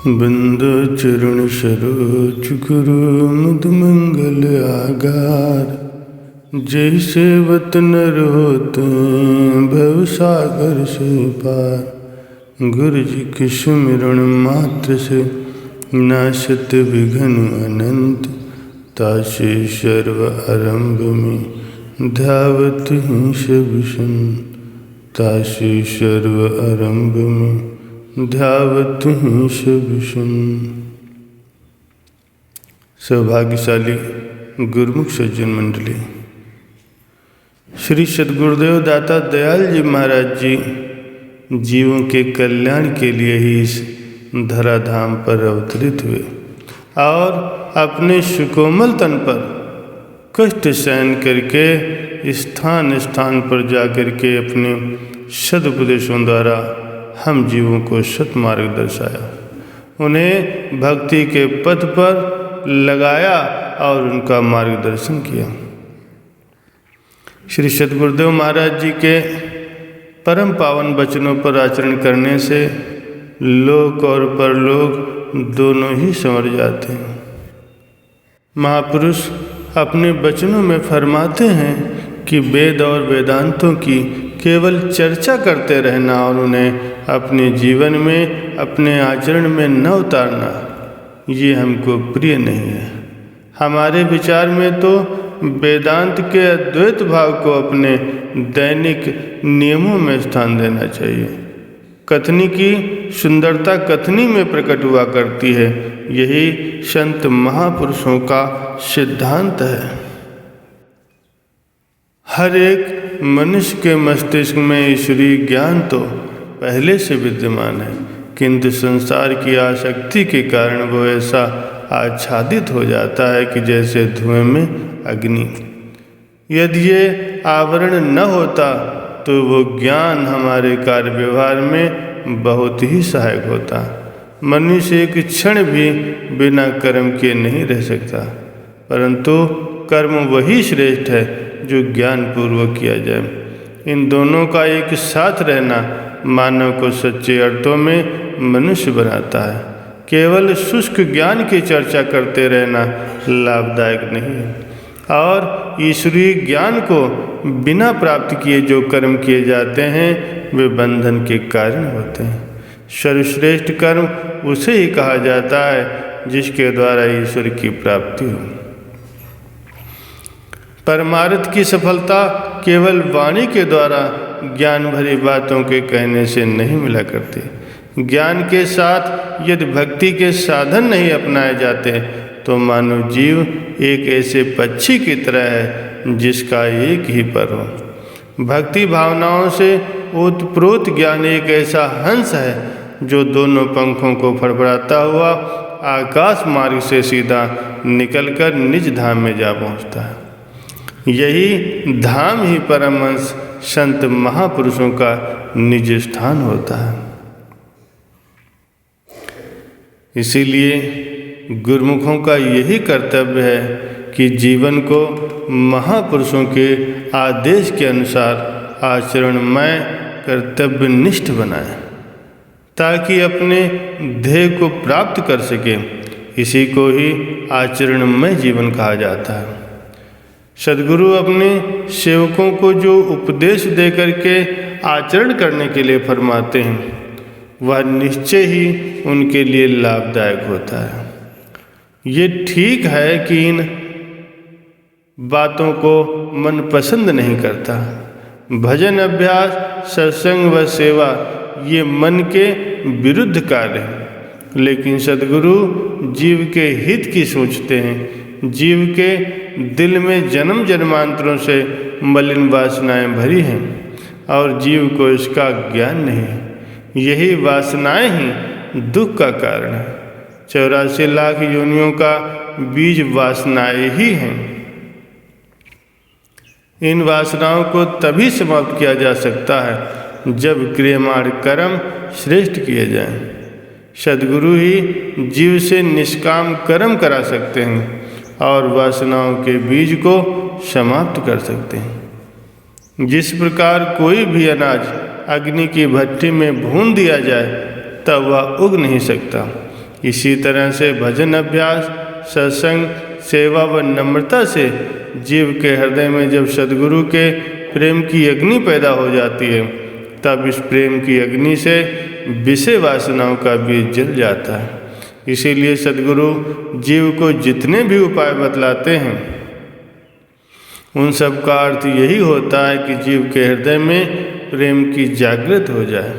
बिंदु चरण सरोज गुरु मुद मंगल आगार। जैसे वतन रोते भव सागर से पार। गुरु जी के सुमिरन मात्र से नाशत विघ्न अनंत। तासे सर्व आरंभ में ध्यावत ही सब संत। तासे सर्व आरंभ में ध्यावत ही सब संत। सौभाग्यशाली गुरुमुख सज्जन मंडली, श्री सद्गुरुदेव दाता दयाल जी महाराज जी जीवों के कल्याण के लिए ही इस धराधाम पर अवतरित हुए और अपने सुकोमल तन पर कष्ट सहन करके स्थान स्थान पर जाकर के अपने सदुपदेशों द्वारा हम जीवों को सत्मार्ग दर्शाया, उन्हें भक्ति के पथ पर लगाया और उनका मार्गदर्शन किया। श्री सद्गुरुदेव महाराज जी के परम पावन वचनों पर आचरण करने से लोक और परलोक दोनों ही संवर जाते हैं। महापुरुष अपने वचनों में फरमाते हैं कि वेद और वेदांतों की केवल चर्चा करते रहना और उन्हें अपने जीवन में अपने आचरण में न उतारना, ये हमको प्रिय नहीं है। हमारे विचार में तो वेदांत के अद्वैत भाव को अपने दैनिक नियमों में स्थान देना चाहिए। कथनी की सुंदरता कथनी में प्रकट हुआ करती है, यही संत महापुरुषों का सिद्धांत है। हर एक मनुष्य के मस्तिष्क में ईश्वरीय ज्ञान तो पहले से विद्यमान है, किंतु संसार की आसक्ति के कारण वो ऐसा आच्छादित हो जाता है कि जैसे धुएं में अग्नि। यदि ये आवरण न होता तो वो ज्ञान हमारे कार्य व्यवहार में बहुत ही सहायक होता। मनुष्य एक क्षण भी बिना कर्म किए नहीं रह सकता, परंतु कर्म वही श्रेष्ठ है जो ज्ञान पूर्वक किया जाए। इन दोनों का एक साथ रहना मानव को सच्चे अर्थों में मनुष्य बनाता है। केवल शुष्क ज्ञान की चर्चा करते रहना लाभदायक नहीं है और ईश्वरीय ज्ञान को बिना प्राप्त किए जो कर्म किए जाते हैं वे बंधन के कारण होते हैं। सर्वश्रेष्ठ कर्म उसे ही कहा जाता है जिसके द्वारा ईश्वर की प्राप्ति हो। परमार्थ की सफलता केवल वाणी के द्वारा ज्ञान भरी बातों के कहने से नहीं मिला करती। ज्ञान के साथ यदि भक्ति के साधन नहीं अपनाए जाते तो मानव जीव एक ऐसे पक्षी की तरह है जिसका एक ही पर हो। भक्ति भावनाओं से ओतप्रोत ज्ञान एक ऐसा हंस है जो दोनों पंखों को फड़फड़ाता हुआ आकाश मार्ग से सीधा निकलकर निज धाम में जा पहुंचता है। यही धाम ही परमहंस संत महापुरुषों का निज स्थान होता है। इसीलिए गुरुमुखों का यही कर्तव्य है कि जीवन को महापुरुषों के आदेश के अनुसार आचरणमय कर्तव्यनिष्ठ बनाएं, ताकि अपने ध्येय को प्राप्त कर सके। इसी को ही आचरणमय जीवन कहा जाता है। सद्गुरु अपने सेवकों को जो उपदेश दे करके आचरण करने के लिए फरमाते हैं वह निश्चय ही उनके लिए लाभदायक होता है। ये ठीक है कि इन बातों को मन पसंद नहीं करता। भजन अभ्यास, सत्संग व सेवा ये मन के विरुद्ध कार्य हैं, लेकिन सद्गुरु जीव के हित की सोचते हैं। जीव के दिल में जन्म जन्मांतरों से मलिन वासनाएं भरी हैं और जीव को इसका ज्ञान नहीं है। यही वासनाएं ही दुख का कारण है। 84 लाख योनियों का बीज वासनाएं ही हैं। इन वासनाओं को तभी समाप्त किया जा सकता है जब क्रियमाण कर्म श्रेष्ठ किए जाएं। सद्गुरु ही जीव से निष्काम कर्म करा सकते हैं और वासनाओं के बीज को समाप्त कर सकते हैं। जिस प्रकार कोई भी अनाज अग्नि की भट्टी में भून दिया जाए तब वह उग नहीं सकता, इसी तरह से भजन अभ्यास, सत्संग, सेवा व नम्रता से जीव के हृदय में जब सद्गुरु के प्रेम की अग्नि पैदा हो जाती है, तब इस प्रेम की अग्नि से विषय वासनाओं का बीज जल जाता है। इसीलिए सद्गुरु जीव को जितने भी उपाय बतलाते हैं, उन सब का अर्थ यही होता है कि जीव के हृदय में प्रेम की जागृत हो जाए।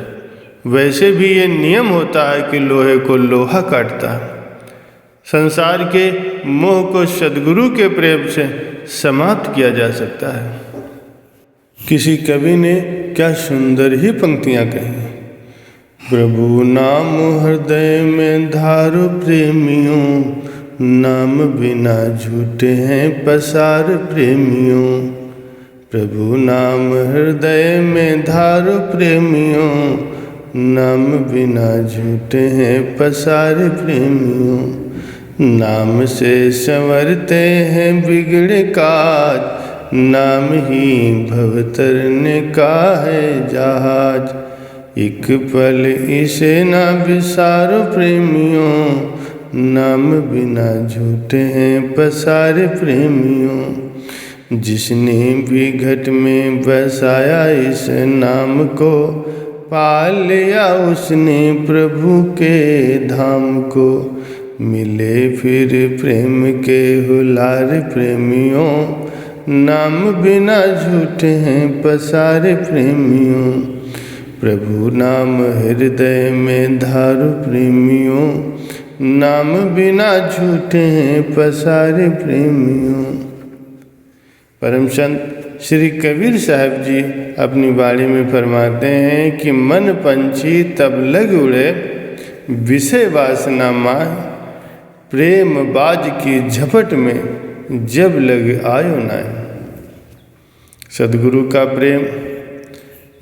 वैसे भी ये नियम होता है कि लोहे को लोहा काटता है। संसार के मोह को सद्गुरु के प्रेम से समाप्त किया जा सकता है। किसी कवि ने क्या सुंदर ही पंक्तियाँ कही। प्रभु नाम हृदय में धारो प्रेमियों, नाम बिना झूठे हैं पसार प्रेमियों। प्रभु नाम हृदय में धारो प्रेमियों, नाम बिना झूठे हैं पसार प्रेमियों। नाम से संवरते हैं बिगड़े काज, नाम ही भव तरने का है जहाज। एक पल इसे ना बिसारो प्रेमियों, नाम बिना झूठे हैं पसारे प्रेमियों। जिसने भी घट में बसाया इस नाम को, पा लिया उसने प्रभु के धाम को। मिले फिर प्रेम के हुलार प्रेमियों, नाम बिना झूठे हैं पसारे प्रेमियों। प्रभु नाम हृदय में धारो प्रेमियों, नाम बिना झूठे हैं पसारे प्रेमियों। परम संत श्री कबीर साहब जी अपनी वाणी में फरमाते हैं कि मन पंछी तब लग उड़े, विषय वासना माय। प्रेम बाज की झपट में जब लग आयो नाय। सद्गुरु का प्रेम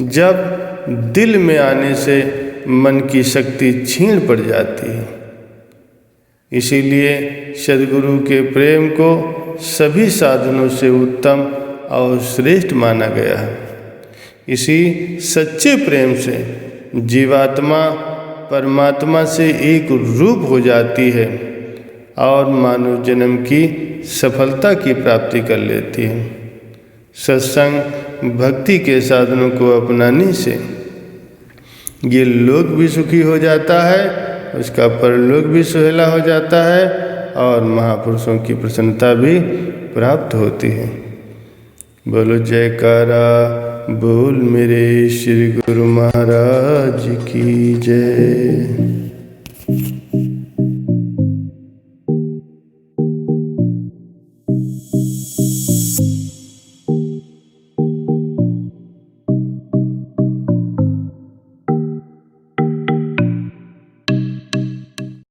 जब दिल में आने से मन की शक्ति छीन पड़ जाती है। इसीलिए सद्गुरु के प्रेम को सभी साधनों से उत्तम और श्रेष्ठ माना गया है। इसी सच्चे प्रेम से जीवात्मा परमात्मा से एक रूप हो जाती है और मानव जन्म की सफलता की प्राप्ति कर लेती है। सत्संग भक्ति के साधनों को अपनाने से ये लोक भी सुखी हो जाता है, उसका परलोक भी सुहेला हो जाता है और महापुरुषों की प्रसन्नता भी प्राप्त होती है। बोलो जयकारा बोल मेरे श्री गुरु महाराज की जय।